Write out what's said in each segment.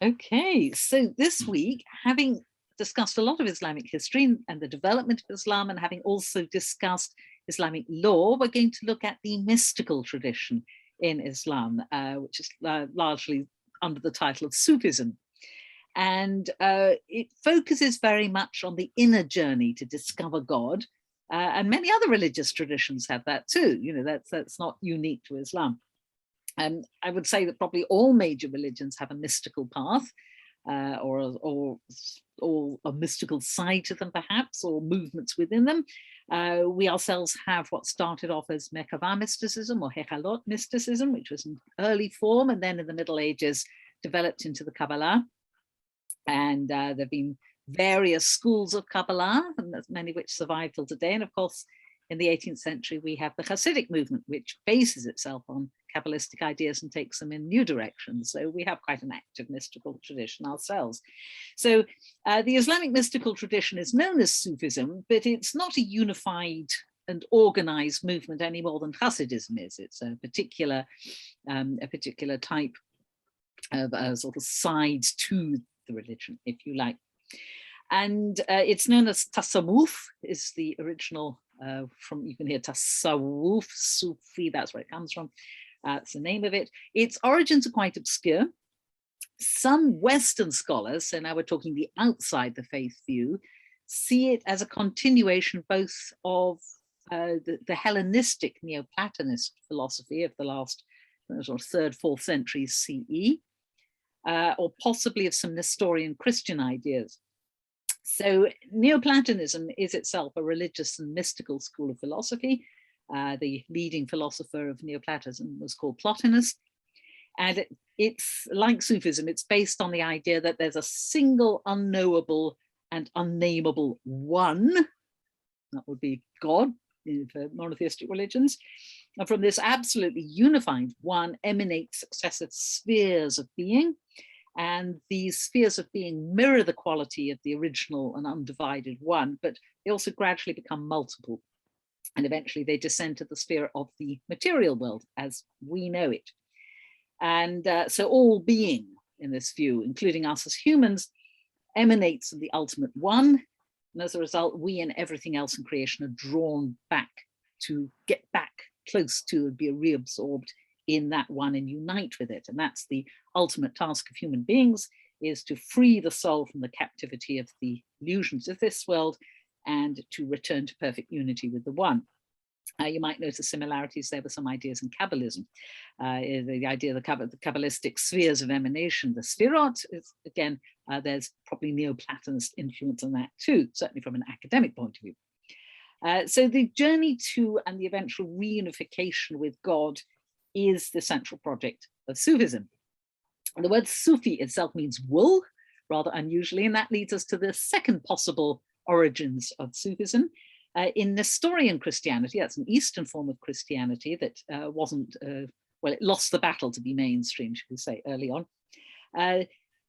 Okay, so this week, having discussed a lot of Islamic history and the development of Islam, and having also discussed Islamic law, we're going to look at the mystical tradition in Islam, which is largely under the title of Sufism. And it focuses very much on the inner journey to discover God. And many other religious traditions have that too. You know, that's not unique to Islam. And I would say that probably all major religions have a mystical path, or a mystical side to them, perhaps, or movements within them. We ourselves have what started off as Merkava mysticism or Hechalot mysticism, which was an early form, and then in the Middle Ages developed into the Kabbalah. And there have been various schools of Kabbalah, and many of which survive till today. And of course, in the 18th century, we have the Hasidic movement, which bases itself on Kabbalistic ideas and takes them in new directions. So we have quite an active mystical tradition ourselves. So the Islamic mystical tradition is known as Sufism, but it's not a unified and organized movement any more than Hasidism is. It's a particular type of sort of sides to the religion, if you like. And it's known as Tasawwuf, is the original, you can hear Tasawwuf, Sufi, that's where it comes from. That's the name of it. Its origins are quite obscure. Some Western scholars, so now we're talking the outside the faith view, see it as a continuation both of the Hellenistic Neoplatonist philosophy of the last sort of 3rd, 4th centuries CE, or possibly of some Nestorian Christian ideas. So Neoplatonism is itself a religious and mystical school of philosophy. The leading philosopher of Neoplatonism was called Plotinus. And it's like Sufism, it's based on the idea that there's a single unknowable and unnameable one. That would be God for monotheistic religions. And from this absolutely unified one emanate successive spheres of being. And these spheres of being mirror the quality of the original and undivided one, but they also gradually become multiple. And eventually they descend to the sphere of the material world as we know it. And so all being in this view, including us as humans, emanates from the ultimate one. And as a result, we and everything else in creation are drawn back to get back close to and be reabsorbed in that one and unite with it. And that's the ultimate task of human beings, is to free the soul from the captivity of the illusions of this world and to return to perfect unity with the one. You might notice similarities there with some ideas in Kabbalism. The idea of the Kabbalistic spheres of emanation, the Sphirot, is again, there's probably Neoplatonist influence on that too, certainly from an academic point of view. So the journey to and the eventual reunification with God is the central project of Sufism. And the word Sufi itself means wool, rather unusually, and that leads us to the second possible origins of Sufism. In Nestorian Christianity, that's an Eastern form of Christianity that wasn't, well, it lost the battle to be mainstream, should we say, early on.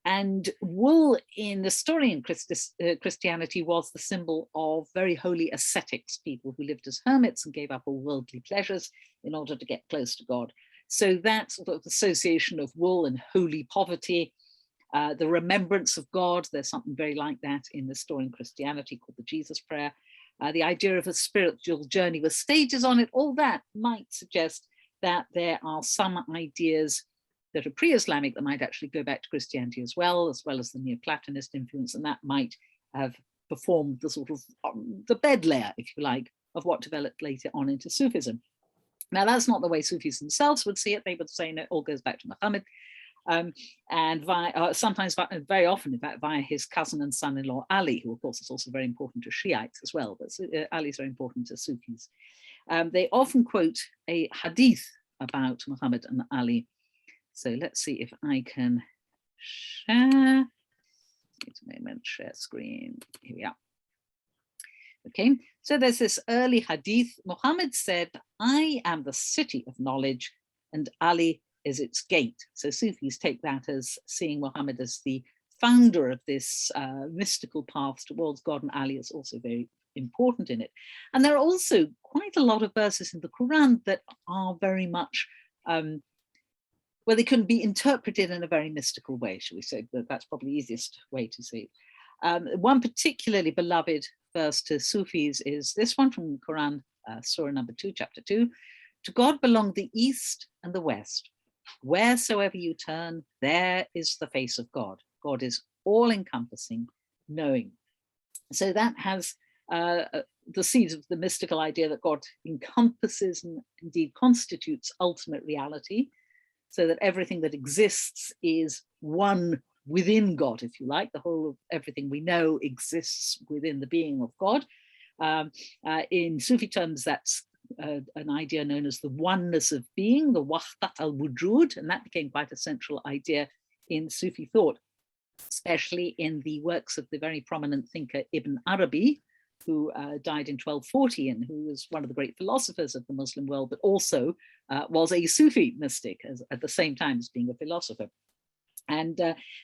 And wool in Nestorian Christianity was the symbol of very holy ascetics, people who lived as hermits and gave up all worldly pleasures in order to get close to God. So that sort of association of wool and holy poverty, the remembrance of God, there's something very like that in Nestorian Christianity called the Jesus Prayer. The idea of a spiritual journey with stages on it, all that might suggest that there are some ideas that are pre-Islamic that might actually go back to Christianity as well as the Neoplatonist influence, and that might have performed the sort of the bed layer, if you like, of what developed later on into Sufism. Now, that's not the way Sufis themselves would see it. They would say it all goes back to Muhammad, and sometimes, very often, in fact, via his cousin and son-in-law Ali, who of course is also very important to Shiites as well, but Ali is very important to Sufis. They often quote a hadith about Muhammad and Ali. So let's see if I can share. Wait a moment, share screen. Here we are. Okay, so there's this early hadith. Muhammad said, "I am the city of knowledge and Ali is its gate." So Sufis take that as seeing Muhammad as the founder of this mystical path towards God, and Ali is also very important in it. And there are also quite a lot of verses in the Quran that are very much well, they couldn't be interpreted in a very mystical way, shall we say? That's probably the easiest way to see it. One particularly beloved verse to Sufis is this one from the Quran, Surah number 2, chapter 2. To God belong the East and the West. Wheresoever you turn, there is the face of God. God is all-encompassing, knowing. So that has the seeds of the mystical idea that God encompasses and indeed constitutes ultimate reality, so that everything that exists is one within God, if you like. The whole of everything we know exists within the being of God. In Sufi terms, that's an idea known as the oneness of being, the wahdat al-wujud, and that became quite a central idea in Sufi thought, especially in the works of the very prominent thinker Ibn Arabi, who died in 1240 and who was one of the great philosophers of the Muslim world, but also was a Sufi mystic at the same time as being a philosopher. And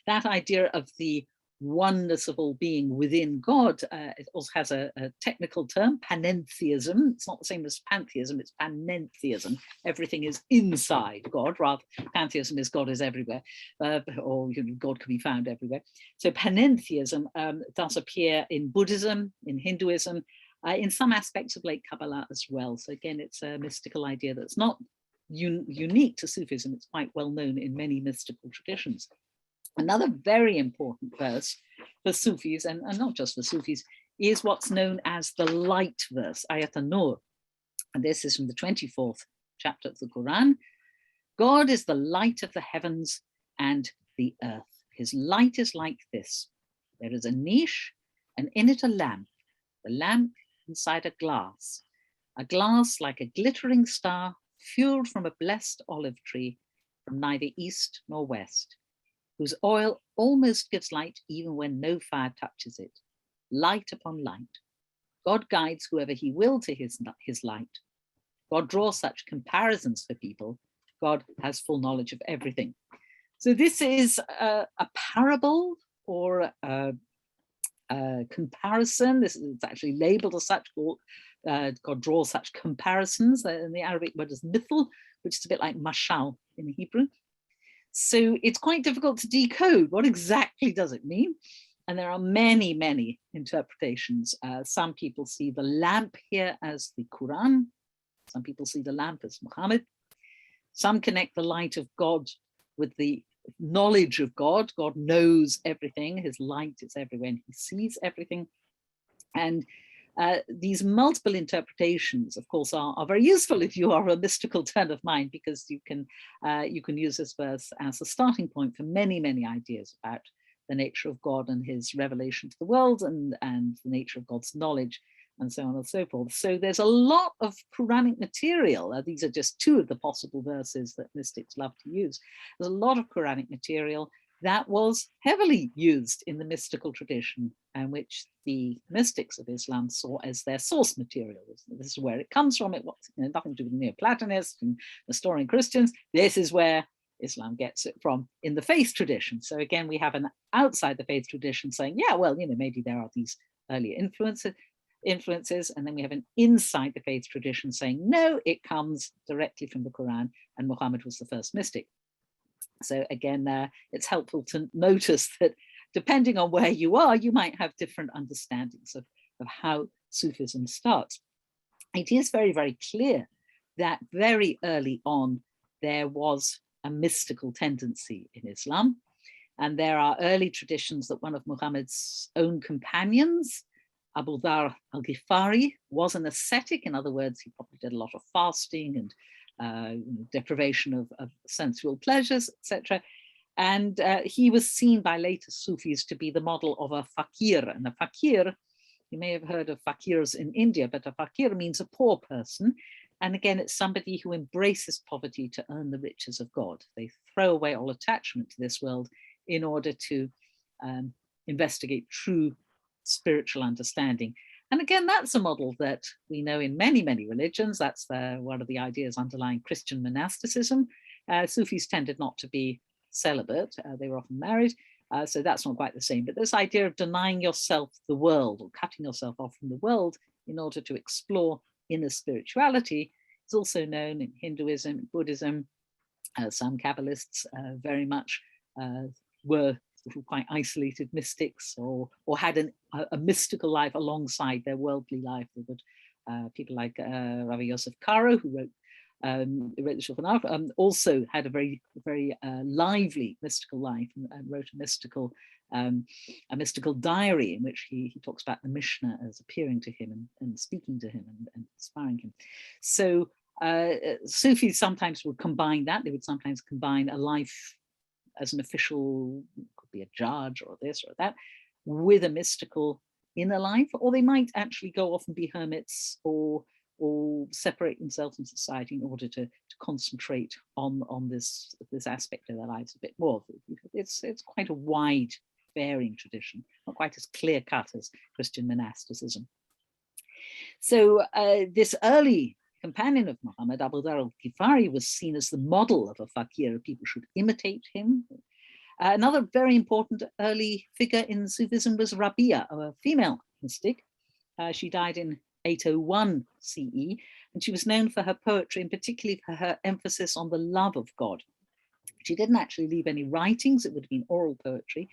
that idea of the oneness of all being within God, it also has a technical term, panentheism. It's not the same as pantheism, it's panentheism. Everything is inside God, rather pantheism is God is everywhere, or God can be found everywhere. So panentheism does appear in Buddhism, in Hinduism, in some aspects of late Kabbalah as well. So again, it's a mystical idea that's not unique to Sufism, it's quite well known in many mystical traditions. Another very important verse for Sufis, and not just for Sufis, is what's known as the light verse, Ayat an-Nur. And this is from the 24th chapter of the Quran. God is the light of the heavens and the earth. His light is like this. There is a niche, and in it a lamp. The lamp inside a glass like a glittering star, fueled from a blessed olive tree, from neither east nor west, whose oil almost gives light even when no fire touches it. Light upon light. God guides whoever he will to his light. God draws such comparisons for people. God has full knowledge of everything. So this is a parable or a comparison. This is actually labeled as such. God draws such comparisons. In the Arabic word is mithal, which is a bit like mashal in Hebrew. So it's quite difficult to decode what exactly does it mean. And there are many, many interpretations. Some people see the lamp here as the Quran. Some people see the lamp as Muhammad. Some connect the light of God with the knowledge of God. God knows everything. His light is everywhere and he sees everything. And these multiple interpretations, of course, are very useful if you are a mystical turn of mind, because you can use this verse as a starting point for many, many ideas about the nature of God and his revelation to the world and the nature of God's knowledge and so on and so forth. So there's a lot of Quranic material. These are just two of the possible verses that mystics love to use. There's a lot of Quranic material that was heavily used in the mystical tradition, and which the mystics of Islam saw as their source material. This is where it comes from. It was nothing to do with Neoplatonists and Nestorian Christians. This is where Islam gets it from in the faith tradition. So again, we have an outside the faith tradition saying, yeah, well, maybe there are these earlier influences, and then we have an inside the faith tradition saying, no, it comes directly from the Quran, and Muhammad was the first mystic. So again, it's helpful to notice that depending on where you are, you might have different understandings of how Sufism starts. It is very, very clear that very early on, there was a mystical tendency in Islam. And there are early traditions that one of Muhammad's own companions, Abu Dharr al-Ghifari, was an ascetic. In other words, he probably did a lot of fasting and deprivation of sensual pleasures, etc. And he was seen by later Sufis to be the model of a fakir. And a fakir, you may have heard of fakirs in India, but a fakir means a poor person. And again, it's somebody who embraces poverty to earn the riches of God. They throw away all attachment to this world in order to investigate true spiritual understanding. And again, that's a model that we know in many, many religions. That's one of the ideas underlying Christian monasticism. Sufis tended not to be celibate. They were often married. So that's not quite the same. But this idea of denying yourself the world or cutting yourself off from the world in order to explore inner spirituality is also known in Hinduism, Buddhism, Some Kabbalists very much were quite isolated mystics, or had a mystical life alongside their worldly life. They would, people like Rabbi Yosef Karo, who wrote the Shulchan Aruch, also had a very lively mystical life, and wrote a mystical diary in which he talks about the Mishnah as appearing to him and speaking to him and inspiring him. So Sufis sometimes would combine that. They would sometimes combine a life as an official, could be a judge or this or that, with a mystical inner life, or they might actually go off and be hermits or separate themselves from society in order to concentrate on this aspect of their lives a bit more. It's quite a wide varying tradition, not quite as clear cut as Christian monasticism. So this early companion of Muhammad, Abu Dharr al-Ghifari, was seen as the model of a fakir. People should imitate him. Another very important early figure in Sufism was Rabia, a female mystic. She died in 801 CE, and she was known for her poetry, and particularly for her emphasis on the love of God. She didn't actually leave any writings. It would have been oral poetry.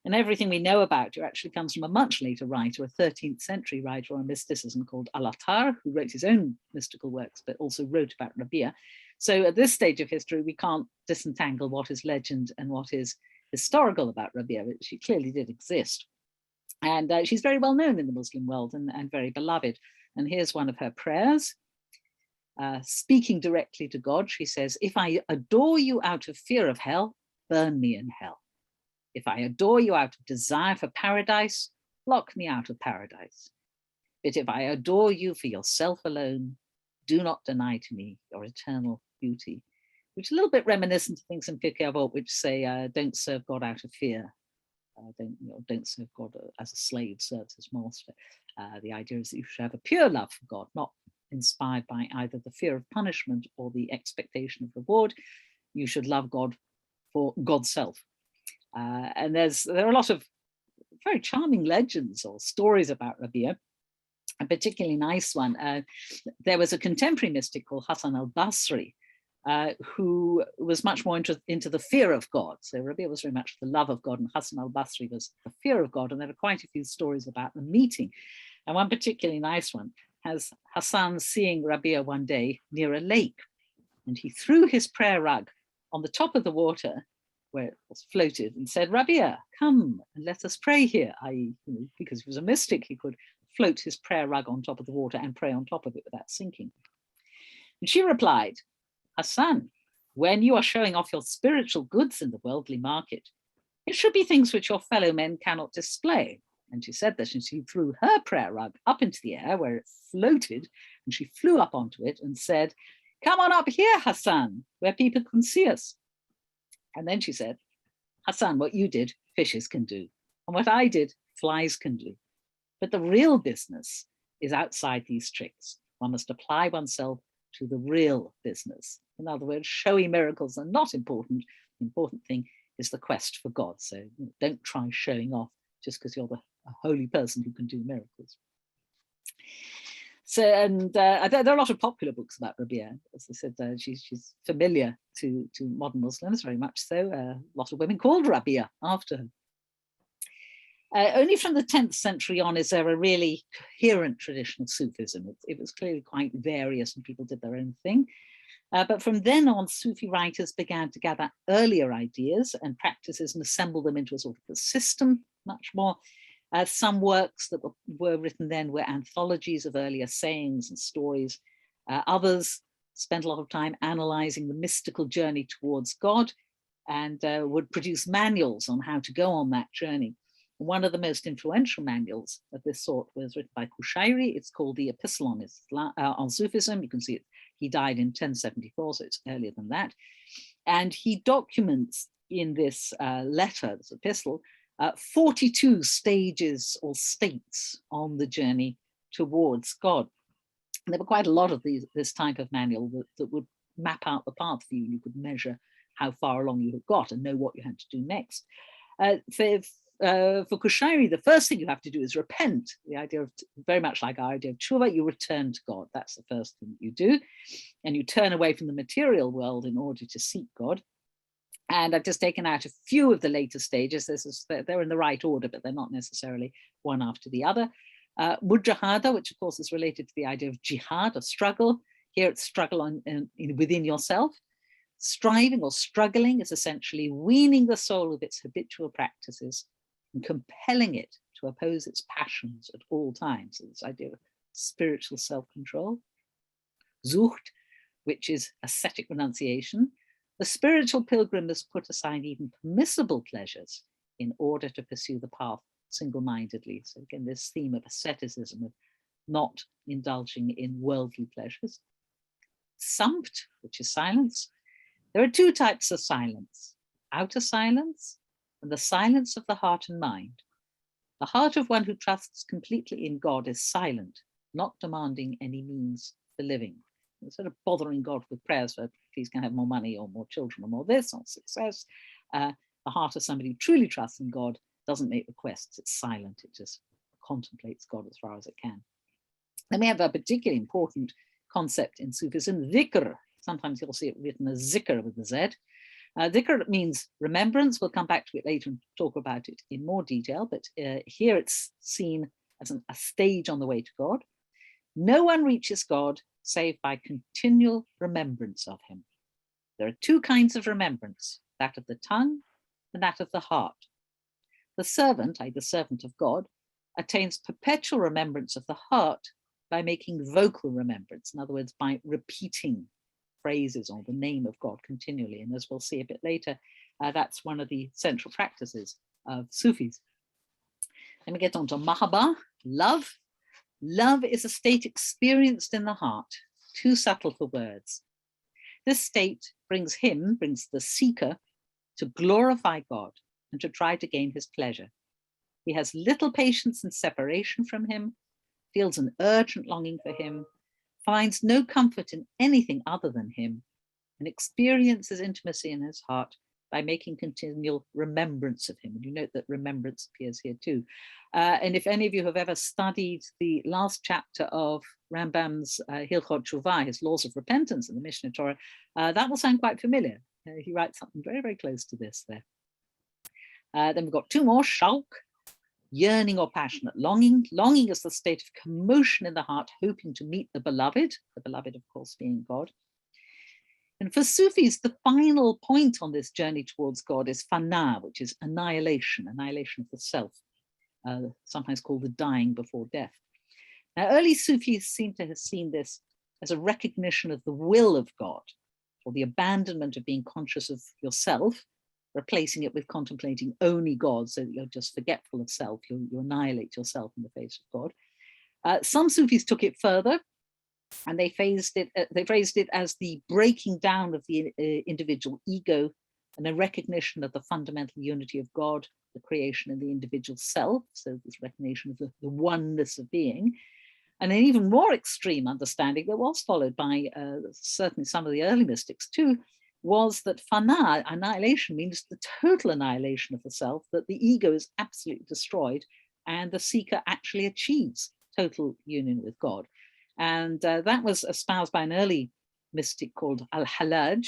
And everything we know about her actually comes from a much later writer, a 13th century writer on mysticism called Al-Attar, who wrote his own mystical works, but also wrote about Rabia. So at this stage of history, we can't disentangle what is legend and what is historical about Rabia, but she clearly did exist. And she's very well known in the Muslim world and very beloved. And here's one of her prayers. Speaking directly to God, she says, "If I adore you out of fear of hell, burn me in hell. If I adore you out of desire for paradise, lock me out of paradise. But if I adore you for yourself alone, do not deny to me your eternal beauty," which is a little bit reminiscent of things in Pirkei Avot, which say, don't serve God out of fear. Don't serve God as a slave serves his master. The idea is that you should have a pure love for God, not inspired by either the fear of punishment or the expectation of reward. You should love God for God's self. And there are a lot of very charming legends or stories about Rabia. A particularly nice one. There was a contemporary mystic called Hassan al-Basri, who was much more into the fear of God. So Rabia was very much the love of God, and Hassan al-Basri was the fear of God. And there are quite a few stories about the meeting. And one particularly nice one has Hassan seeing Rabia one day near a lake, and he threw his prayer rug on the top of the water where it was floated and said, "Rabia, come and let us pray here." Because he was a mystic, he could float his prayer rug on top of the water and pray on top of it without sinking. And she replied, "Hassan, when you are showing off your spiritual goods in the worldly market, it should be things which your fellow men cannot display." And she said this, and she threw her prayer rug up into the air where it floated, and she flew up onto it and said, "Come on up here, Hassan, where people can see us." And then she said, "Hassan, what you did, fishes can do. And what I did, flies can do. But the real business is outside these tricks. One must apply oneself to the real business." In other words, showy miracles are not important. The important thing is the quest for God. So don't try showing off just because you're a holy person who can do miracles. So, and there are a lot of popular books about Rabia. As I said, she's familiar to modern Muslims, very much so. A lot of women called Rabia after her. Only from the 10th century on is there a really coherent tradition of Sufism. It was clearly quite various and people did their own thing. But from then on, Sufi writers began to gather earlier ideas and practices and assemble them into a sort of a system, much more. Some works that were written then were anthologies of earlier sayings and stories. Others spent a lot of time analyzing the mystical journey towards God and would produce manuals on how to go on that journey. One of the most influential manuals of this sort was written by Kushairi. It's called the Epistle on Sufism. You can see it. He died in 1074, so it's earlier than that. And he documents in this letter, this epistle, 42 stages or states on the journey towards God. And there were quite a lot of this type of manual that would map out the path for you. You could measure how far along you had got and know what you had to do next. For Kushairi, the first thing you have to do is repent. The idea of, very much like our idea of tshuva, you return to God. That's the first thing you do. And you turn away from the material world in order to seek God. And I've just taken out a few of the later stages. They're in the right order, but they're not necessarily one after the other. Mujahada, which of course is related to the idea of jihad, of struggle. Here it's struggle within yourself. Striving or struggling is essentially weaning the soul of its habitual practices and compelling it to oppose its passions at all times. So this idea of spiritual self-control. Zucht, which is ascetic renunciation. The spiritual pilgrim must put aside even permissible pleasures in order to pursue the path single-mindedly. So again, this theme of asceticism, of not indulging in worldly pleasures. Samt, which is silence. There are two types of silence, outer silence and the silence of the heart and mind. The heart of one who trusts completely in God is silent, not demanding any means for living. Instead of bothering God with prayers for, please can I have more money or more children or more this or success, the heart of somebody who truly trusts in God doesn't make requests, it's silent, it just contemplates God as far as it can. Then we have a particularly important concept in Sufism, dhikr. Sometimes you'll see it written as zikr with a Z. Dhikr means remembrance. We'll come back to it later and talk about it in more detail, but here it's seen as a stage on the way to God. No one reaches God save by continual remembrance of him. There are two kinds of remembrance, that of the tongue and that of the heart. The servant, the servant of God, attains perpetual remembrance of the heart by making vocal remembrance, in other words, by repeating phrases or the name of God continually. And as we'll see a bit later, that's one of the central practices of Sufis. Then we get on to Mahabba, love. Love is a state experienced in the heart, too subtle for words. This state brings the seeker, to glorify God and to try to gain his pleasure. He has little patience in separation from him, feels an urgent longing for him, finds no comfort in anything other than him, and experiences intimacy in his heart by making continual remembrance of him. And you note that remembrance appears here too. And if any of you have ever studied the last chapter of Rambam's Hilchot Tshuva, his laws of repentance in the Mishneh Torah, that will sound quite familiar. He writes something very, very close to this there. Then we've got two more, Shauk, yearning or passionate longing. Longing is the state of commotion in the heart, hoping to meet the beloved of course being God. And for Sufis, the final point on this journey towards God is fana, which is annihilation of the self, sometimes called the dying before death. Now, early Sufis seem to have seen this as a recognition of the will of God, or the abandonment of being conscious of yourself, replacing it with contemplating only God, so that you're just forgetful of self, you annihilate yourself in the face of God. Some Sufis took it further, and they phrased it as the breaking down of the individual ego and a recognition of the fundamental unity of God, the creation, and the individual self, so this recognition of the oneness of being. And an even more extreme understanding that was followed by certainly some of the early mystics too, was that fana, annihilation, means the total annihilation of the self, that the ego is absolutely destroyed and the seeker actually achieves total union with God. And that was espoused by an early mystic called Al-Hallaj,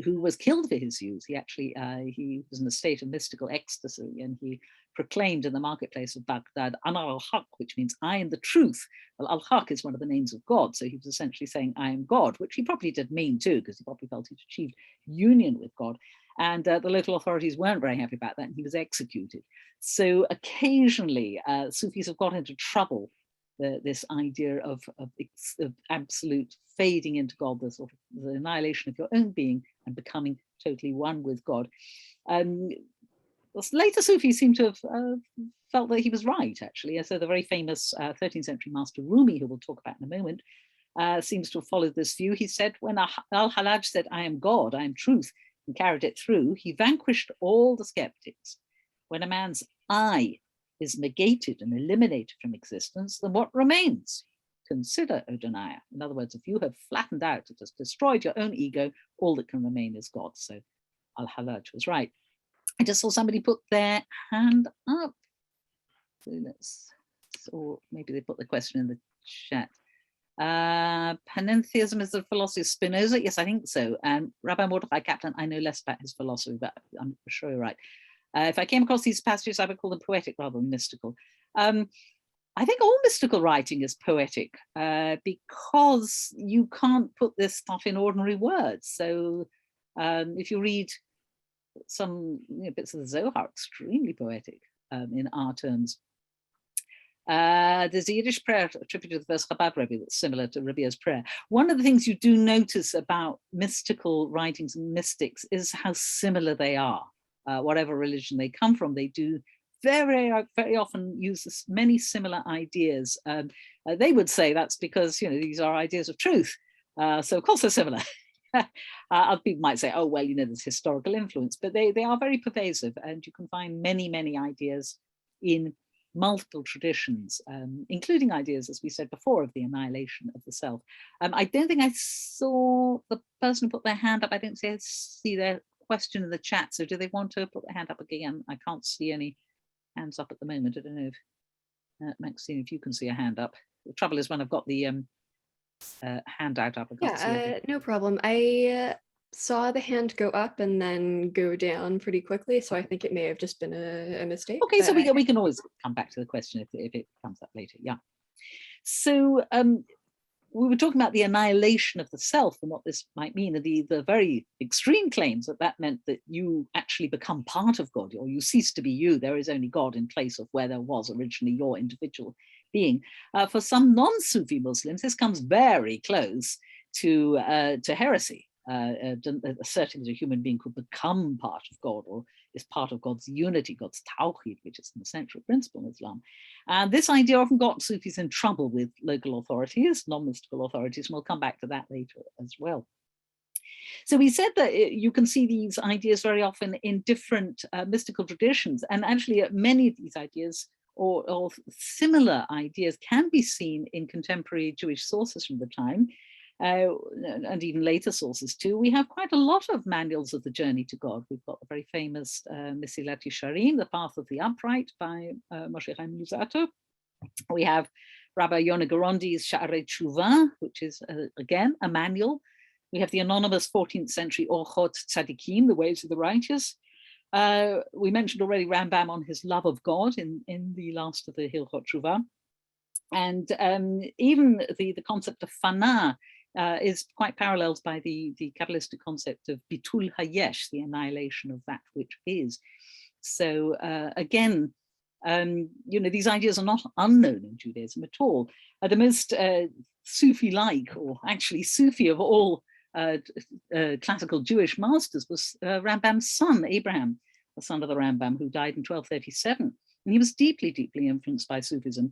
who was killed for his views. He was in a state of mystical ecstasy, and he proclaimed in the marketplace of Baghdad, Ana al-Haq, which means I am the truth. Well, al-Haq is one of the names of God, so he was essentially saying, I am God, which he probably did mean too, because he probably felt he'd achieved union with God. And the local authorities weren't very happy about that, and he was executed. So occasionally, Sufis have got into trouble, this idea of absolute fading into God, the sort of the annihilation of your own being and becoming totally one with God. Later Sufis seem to have felt that he was right, actually. And so the very famous 13th century master Rumi, who we'll talk about in a moment, seems to have followed this view. He said, when Al-Hallaj said, I am God, I am truth, and carried it through, he vanquished all the skeptics. When a man's I is negated and eliminated from existence, then what remains? Consider, O denier. In other words, if you have flattened out, it has destroyed your own ego, all that can remain is God. So Al-Hallaj was right. I just saw somebody put their hand up. Or maybe they put the question in the chat. Panentheism is the philosophy of Spinoza. Yes, I think so. And Rabbi Mordechai Kaplan, I know less about his philosophy, but I'm sure you're right. If I came across these passages, I would call them poetic rather than mystical. I think all mystical writing is poetic because you can't put this stuff in ordinary words. So if you read some bits of the Zohar, extremely poetic in our terms. There's a Yiddish prayer attributed to the first Chabad Rebbe that's similar to Rebbe's prayer. One of the things you do notice about mystical writings and mystics is how similar they are. Whatever religion they come from, they do very, very often use many similar ideas. They would say that's because these are ideas of truth. So of course they're similar. Other people might say, oh, well, there's historical influence, but they are very pervasive, and you can find many, many ideas in multiple traditions, including ideas, as we said before, of the annihilation of the self. I don't think I saw the person who put their hand up. I didn't see their question in the chat. So do they want to put their hand up again? I can't see any hands up at the moment. I don't know if Maxine, if you can see a hand up. The trouble is when I've got the handout up, I can't see it. No problem. I saw the hand go up and then go down pretty quickly, so I think it may have just been a mistake. Okay, so we can always come back to the question if it comes up later. Yeah. So we were talking about the annihilation of the self and what this might mean, and the very extreme claims that meant that you actually become part of God, or you cease to be you. There is only God in place of where there was originally your individual being. For some non-Sufi Muslims, this comes very close to heresy. Asserting that a human being could become part of God or is part of God's unity, God's tawhid, which is an essential principle in Islam. And this idea often got Sufis in trouble with local authorities, non-mystical authorities, and we'll come back to that later as well. So we said that you can see these ideas very often in different mystical traditions, and actually many of these ideas or similar ideas can be seen in contemporary Jewish sources from the time. And even later sources too. We have quite a lot of manuals of the journey to God. We've got the very famous Mesilat Yesharim, The Path of the Upright by Moshe Chaim Luzzatto. We have Rabbi Yonah Gerondi's Sha'arei Tshuva, which is again a manual. We have the anonymous 14th century Orchot Tzadikim, The Ways of the Righteous. We mentioned already Rambam on his love of God in the last of the Hilchot Tshuva. And even the concept of Fana is quite paralleled by the Kabbalistic concept of Bitul Hayesh, the annihilation of that which is. So again, these ideas are not unknown in Judaism at all. The most Sufi-like, or actually Sufi of all classical Jewish masters was Rambam's son, Abraham, the son of the Rambam, who died in 1237. And he was deeply, deeply influenced by Sufism.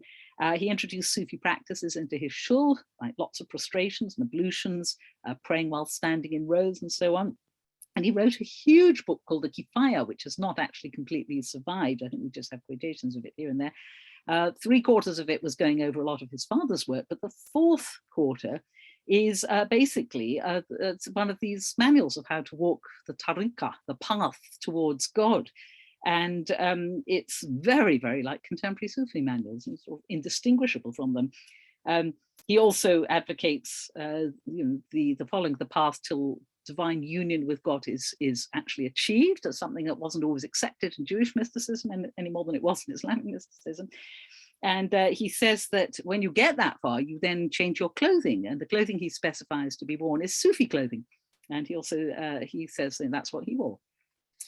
He introduced Sufi practices into his shul, like lots of prostrations and ablutions, praying while standing in rows and so on. And he wrote a huge book called the Kifaya, which has not actually completely survived. I think we just have quotations of it here and there. 3/4 of it was going over a lot of his father's work, but the 4th quarter is basically it's one of these manuals of how to walk the tariqah, the path towards God. And it's very, very like contemporary Sufi manuals, and sort of indistinguishable from them. He also advocates the following the path till divine union with God is actually achieved as something that wasn't always accepted in Jewish mysticism any more than it was in Islamic mysticism. And he says that when you get that far, you then change your clothing, and the clothing he specifies to be worn is Sufi clothing. And he also he says that that's what he wore.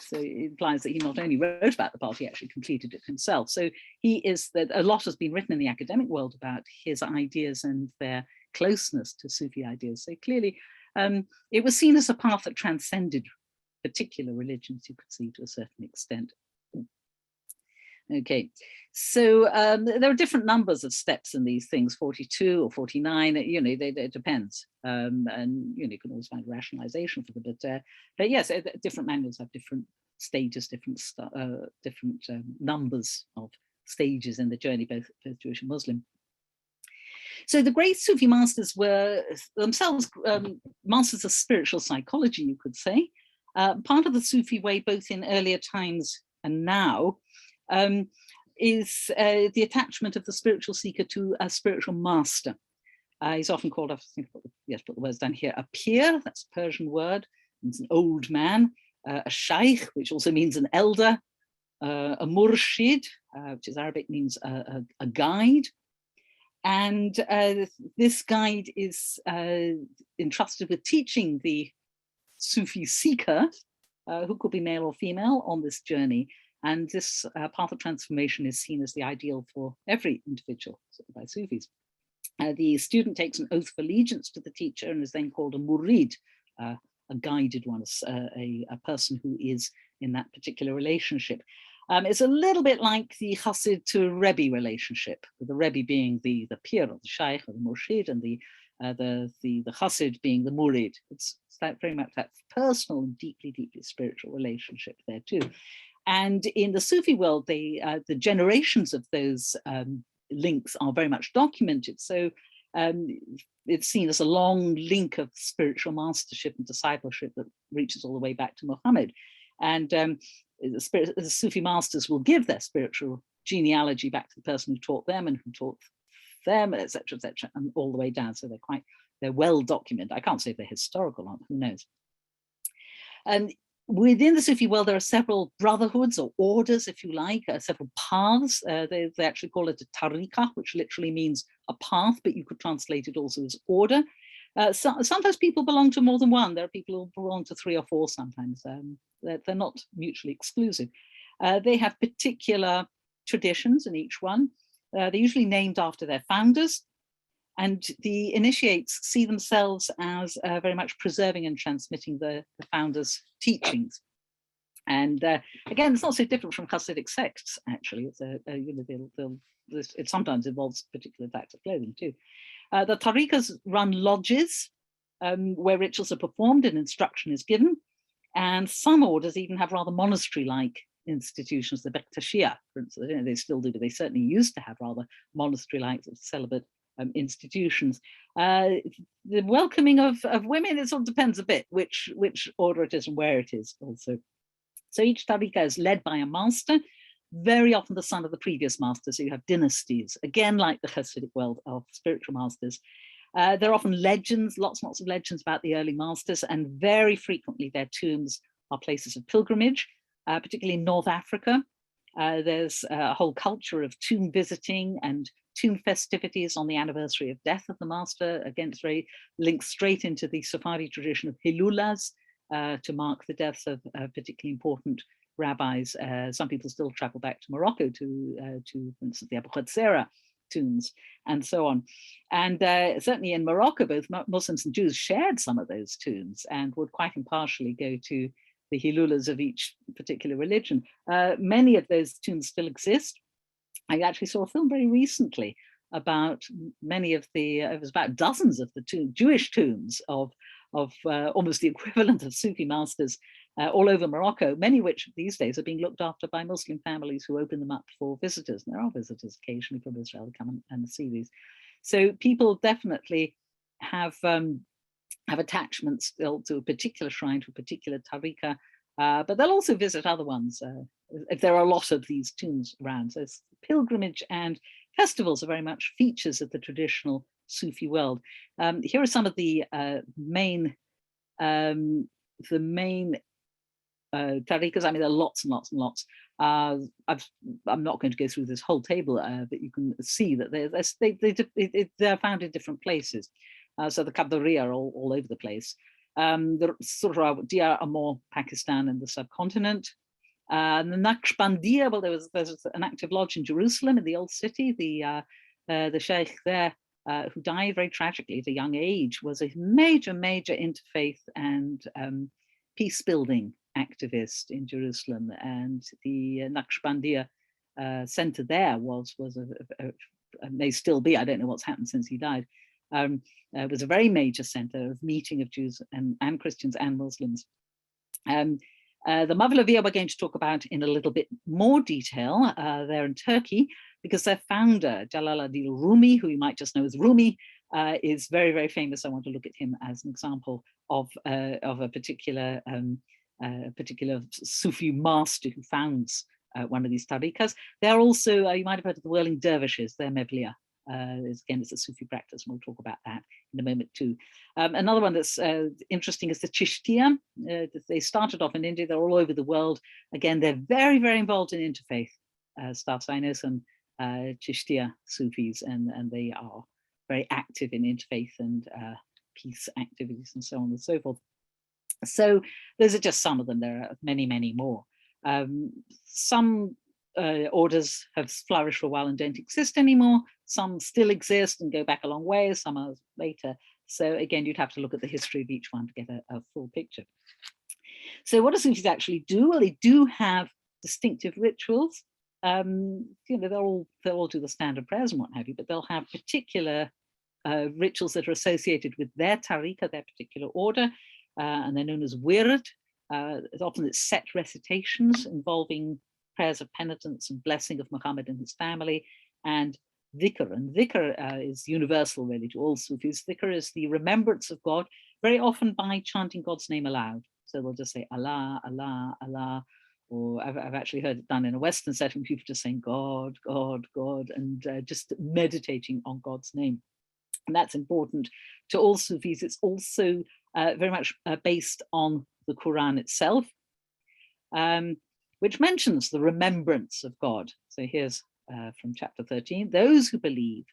So it implies that he not only wrote about the path, he actually completed it himself. So he is that a lot has been written in the academic world about his ideas and their closeness to Sufi ideas. So clearly it was seen as a path that transcended particular religions, you could see, to a certain extent. Okay, so there are different numbers of steps in these things, 42 or 49, it depends. And you can always find rationalization for them, but yes, different manuals have different stages, different numbers of stages in the journey, both Jewish and Muslim. So the great Sufi masters were themselves masters of spiritual psychology, you could say. Part of the Sufi way, both in earlier times and now, is the attachment of the spiritual seeker to a spiritual master. He's often called, I think, yes, put the words down here, a pir, that's a Persian word, means an old man, a shaykh, which also means an elder, a murshid, which is Arabic, means a guide. And this guide is entrusted with teaching the Sufi seeker, who could be male or female, on this journey. And this path of transformation is seen as the ideal for every individual by Sufis. The student takes an oath of allegiance to the teacher and is then called a murid, a guided one, a person who is in that particular relationship. It's a little bit like the Chassid to Rebbe relationship, with the Rebbe being the pir, or the shaykh, or the murshid, and the Chassid being the murid. It's that very much that personal and deeply, deeply spiritual relationship there too. And in the Sufi world, the generations of those links are very much documented. So it's seen as a long link of spiritual mastership and discipleship that reaches all the way back to Muhammad. And the Sufi masters will give their spiritual genealogy back to the person who taught them and who taught them, etc., and all the way down. So they're well documented. I can't say if they're historical or not, who knows. And within the Sufi world, there are several brotherhoods or orders, if you like, several paths. They actually call it a tariqah, which literally means a path, but you could translate it also as order. Sometimes people belong to more than one. There are people who belong to 3 or 4 sometimes. They're not mutually exclusive. They have particular traditions in each one. They're usually named after their founders. And the initiates see themselves as very much preserving and transmitting the founders' teachings. And again, it's not so different from Hasidic sects, actually. It's it sometimes involves particular types of clothing too. The tariqas run lodges where rituals are performed and instruction is given. And some orders even have rather monastery-like institutions, the Bektashia, for instance. They still do, but they certainly used to have rather monastery-like celibate institutions. The welcoming of women, it sort of depends a bit which order it is and where it is also. So each tariqa is led by a master, very often the son of the previous master. So you have dynasties, again, like the Hasidic world of spiritual masters. There are often legends, lots and lots of legends about the early masters, and very frequently their tombs are places of pilgrimage, particularly in North Africa. There's a whole culture of tomb visiting and tomb festivities on the anniversary of death of the master. Again, it's very linked straight into the Sephardi tradition of Hilulas to mark the deaths of particularly important rabbis. Some people still travel back to Morocco to for instance, the Abu Khatsera tombs and so on. And certainly in Morocco, both Muslims and Jews shared some of those tombs and would quite impartially go to the Hilulas of each particular religion. Many of those tombs still exist. I actually saw a film very recently about many of the, it was about dozens of the Jewish tombs of almost the equivalent of Sufi masters all over Morocco, many of which these days are being looked after by Muslim families who open them up for visitors. And there are visitors occasionally from Israel who come and see these. So people definitely have attachments still to a particular shrine, to a particular tariqa, but they'll also visit other ones if there are a lot of these tombs around. So pilgrimage and festivals are very much features of the traditional Sufi world. Here are some of the main tariqas. I mean, there are lots and lots and lots. I'm not going to go through this whole table, but you can see that they're found in different places. So the Qadariya are all over the place. The Suhrawardiya are more Pakistan and the subcontinent. The Naqshbandiya, well, there's an active lodge in Jerusalem in the old city. The sheikh there, who died very tragically at a young age, was a major interfaith and peace-building activist in Jerusalem. And the Naqshbandiya center there was may still be, I don't know what's happened since he died, was a very major center of meeting of Jews and Christians and Muslims. The Mavlaviya we're going to talk about in a little bit more detail. They're in Turkey because their founder, Jalaladi Rumi, who you might just know as Rumi, is very, very famous. I want to look at him as an example of a particular a particular Sufi master who founds one of these tariqas. They're also, you might have heard of the whirling dervishes, they're Mevliya. Again, it's a Sufi practice, and we'll talk about that in a moment too. Another one that's interesting is the Chishtiya. They started off in India, they're all over the world. Again, they're very, very involved in interfaith stuff. So I know some Chishtiya Sufis, and they are very active in interfaith and peace activities and so on and so forth. So those are just some of them. There are many, many more. Some orders have flourished for a while and don't exist anymore. Some still exist and go back a long way, some are later. So again, you'd have to look at the history of each one to get a full picture. So what do Sufis actually do? Well, they do have distinctive rituals. You know, they'll all do the standard prayers and what have you, but they'll have particular rituals that are associated with their tariqa, their particular order, and they're known as wird. Often it's set recitations involving prayers of penitence and blessing of Muhammad and his family, and dhikr. And dhikr is universal really to all Sufis. Dhikr is the remembrance of God, very often by chanting God's name aloud. So they'll just say Allah, Allah, Allah, or I've actually heard it done in a Western setting, people just saying God, God, God, and just meditating on God's name. And that's important to all Sufis. It's also very much based on the Quran itself, which mentions the remembrance of God. So here's from chapter 13, those who believe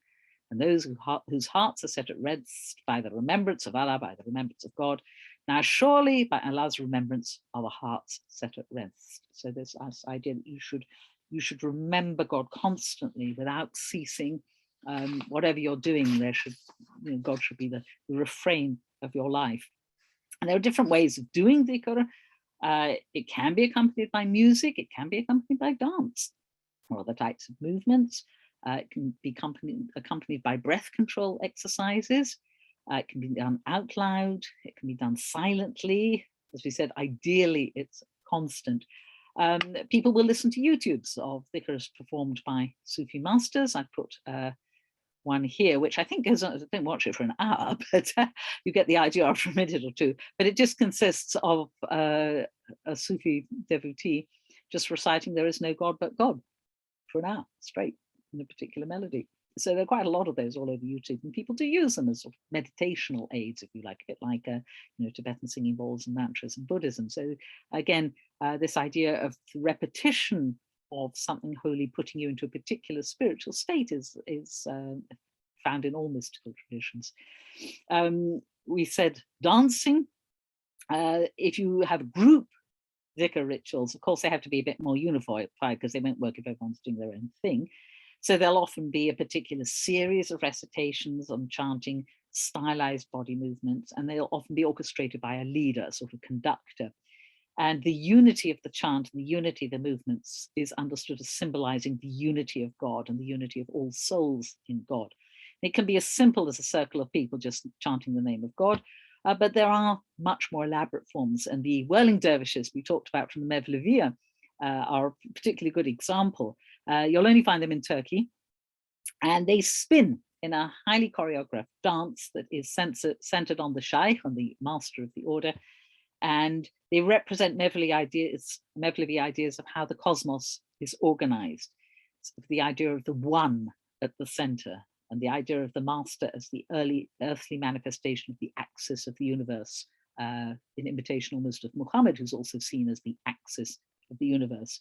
and those whose hearts are set at rest by the remembrance of Allah, by the remembrance of God. Now surely by Allah's remembrance are the hearts set at rest. So there's this idea that you should remember God constantly without ceasing. Whatever you're doing, God should be the refrain of your life. And there are different ways of doing dhikr. It can be accompanied by music, it can be accompanied by dance or other types of movements. It can be accompanied by breath control exercises. It can be done out loud, it can be done silently. As we said, ideally it's constant. People will listen to YouTubes of dhikrs performed by Sufi Masters. I've put one here, which I think goes on, don't watch it for an hour, but you get the idea after a minute or two. But it just consists of a Sufi devotee just reciting "There is no God but God" for an hour straight in a particular melody. So there are quite a lot of those all over YouTube, and people do use them as sort of meditational aids, if you like, a bit like Tibetan singing bowls and mantras in Buddhism. So again, this idea of repetition of something holy putting you into a particular spiritual state is found in all mystical traditions. We said dancing. If you have group dhikr rituals, of course they have to be a bit more unified because they won't work if everyone's doing their own thing. So there'll often be a particular series of recitations on chanting, stylized body movements, and they'll often be orchestrated by a leader, a sort of conductor. And the unity of the chant and the unity of the movements is understood as symbolizing the unity of God and the unity of all souls in God. It can be as simple as a circle of people just chanting the name of God, but there are much more elaborate forms. And the whirling dervishes we talked about from the Mevleviya are a particularly good example. You'll only find them in Turkey, and they spin in a highly choreographed dance that is centered on the shaykh, on the master of the order, and they represent Mevlevi ideas of how the cosmos is organized. So the idea of the one at the center, and the idea of the master as the early earthly manifestation of the axis of the universe, in imitation almost of Muhammad, who's also seen as the axis of the universe.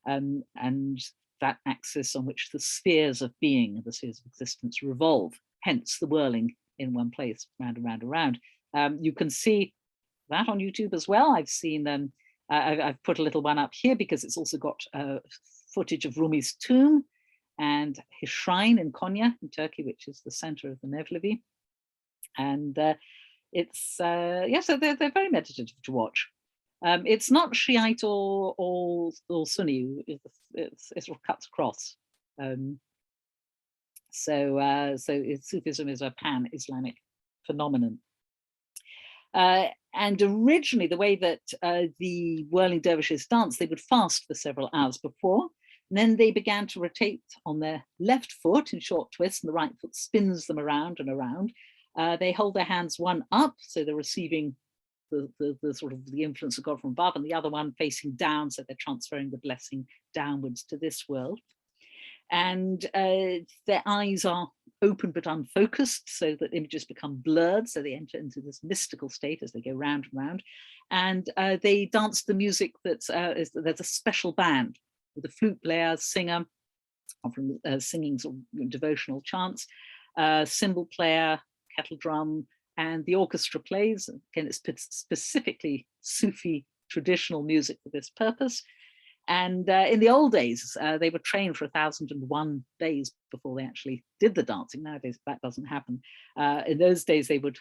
And that axis on which the spheres of being, the spheres of existence revolve, hence the whirling in one place, round and round and round. You can see that on YouTube as well. I've seen them, I've put a little one up here because it's also got footage of Rumi's tomb and his shrine in Konya in Turkey, which is the center of the Mevlevi. And so they're very meditative to watch. It's not Shiite or Sunni, it sort of cuts across. So Sufism is a pan-Islamic phenomenon. And originally, the way that the whirling dervishes danced, they would fast for several hours before, and then they began to rotate on their left foot in short twists, and the right foot spins them around and around. They hold their hands one up, so they're receiving the sort of the influence of God from above, and the other one facing down, so they're transferring the blessing downwards to this world. And their eyes are open but unfocused, so that images become blurred, so they enter into this mystical state as they go round and round. And they dance the music there's a special band with a flute player, singer, often singing sort of devotional chants, cymbal player, kettle drum, and the orchestra plays. Again, it's specifically Sufi traditional music for this purpose. And in the old days, they were trained for 1,001 days before they actually did the dancing. Nowadays, that doesn't happen. In those days, they would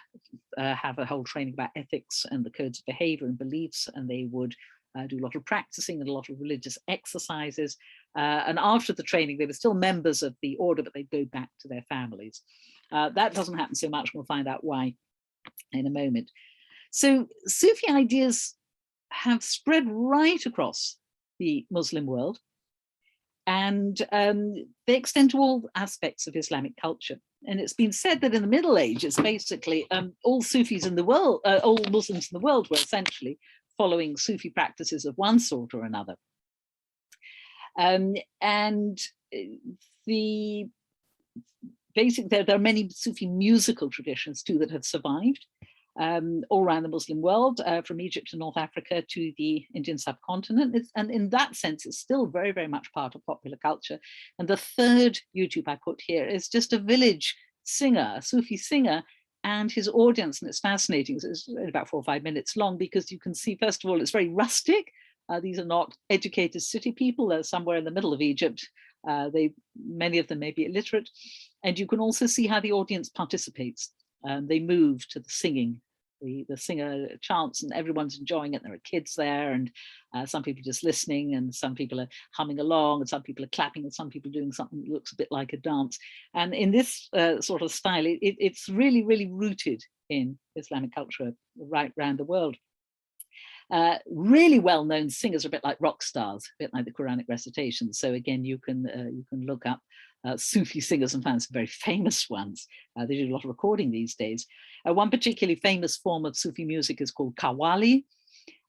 have a whole training about ethics and the codes of behavior and beliefs, and they would do a lot of practicing and a lot of religious exercises. And after the training, they were still members of the order, but they'd go back to their families. That doesn't happen so much. We'll find out why in a moment. So Sufi ideas have spread right across the Muslim world, and they extend to all aspects of Islamic culture. And it's been said that in the Middle Ages, basically, all Sufis in the world, all Muslims in the world were essentially following Sufi practices of one sort or another. And there are many Sufi musical traditions too that have survived all around the Muslim world, from Egypt to North Africa to the Indian subcontinent. And in that sense, it's still very, very much part of popular culture. And the third YouTube I put here is just a village singer, a Sufi singer, and his audience. And it's fascinating. It's about 4 or 5 minutes long, because you can see, first of all, it's very rustic. These are not educated city people. They're somewhere in the middle of Egypt. Many of them may be illiterate. And you can also see how the audience participates. They move to the singing. The singer chants and everyone's enjoying it. There are kids there, and some people just listening, and some people are humming along, and some people are clapping, and some people doing something that looks a bit like a dance. And in this sort of style, it's really, really rooted in Islamic culture right around the world. Really well-known singers are a bit like rock stars, a bit like the Quranic recitations. So again, you can look up Sufi singers and find some very famous ones. They do a lot of recording these days. One particularly famous form of Sufi music is called Qawwali,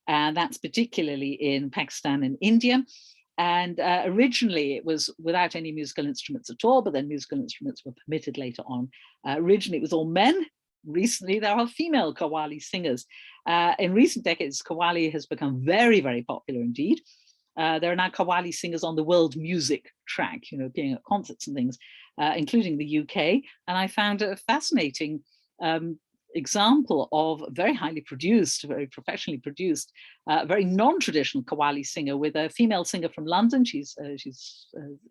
and that's particularly in Pakistan and India. And originally it was without any musical instruments at all, but then musical instruments were permitted later on. Originally it was all men. Recently there are female Qawwali singers. In recent decades, Qawwali has become very, very popular indeed. There are now Qawwali singers on the world music track, appearing at concerts and things, including the UK. And I found a fascinating example of a very highly produced, very professionally produced, very non-traditional Qawwali singer with a female singer from London. She's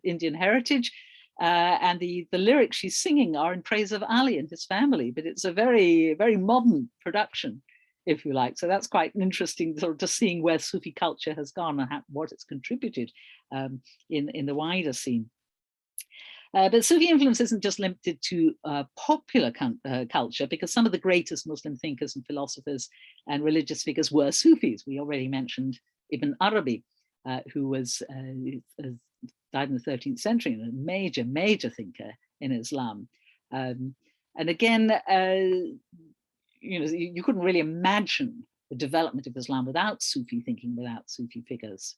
Indian heritage. And the lyrics she's singing are in praise of Ali and his family, but it's a very, very modern production, if you like. So that's quite interesting, sort of just seeing where Sufi culture has gone and what it's contributed in the wider scene. But Sufi influence isn't just limited to popular culture, because some of the greatest Muslim thinkers and philosophers and religious figures were Sufis. We already mentioned Ibn Arabi, who was died in the 13th century, and a major, major thinker in Islam. And again, you couldn't really imagine the development of Islam without Sufi thinking, without Sufi figures.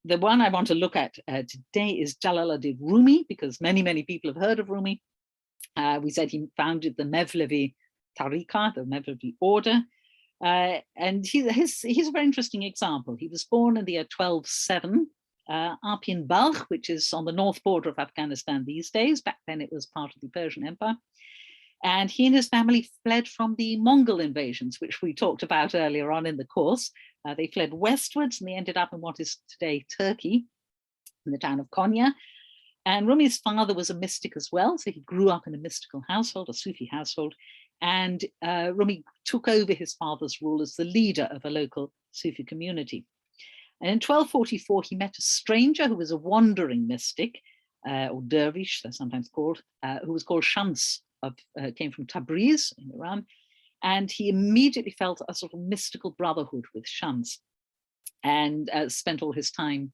The one I want to look at today is Jalaladi Rumi, because many, many people have heard of Rumi. We said he founded the Mevlevi Tariqa, the Mevlevi order. And he's a very interesting example. He was born in the year 1207, up in Balkh, which is on the north border of Afghanistan these days. Back then it was part of the Persian Empire. And he and his family fled from the Mongol invasions, which we talked about earlier on in the course. They fled westwards, and they ended up in what is today Turkey, in the town of Konya. And Rumi's father was a mystic as well, so he grew up in a mystical household, a Sufi household. And Rumi took over his father's rule as the leader of a local Sufi community. And in 1244, he met a stranger who was a wandering mystic, or dervish, they're sometimes called, who was called Shams, came from Tabriz in Iran. And he immediately felt a sort of mystical brotherhood with Shams, and spent all his time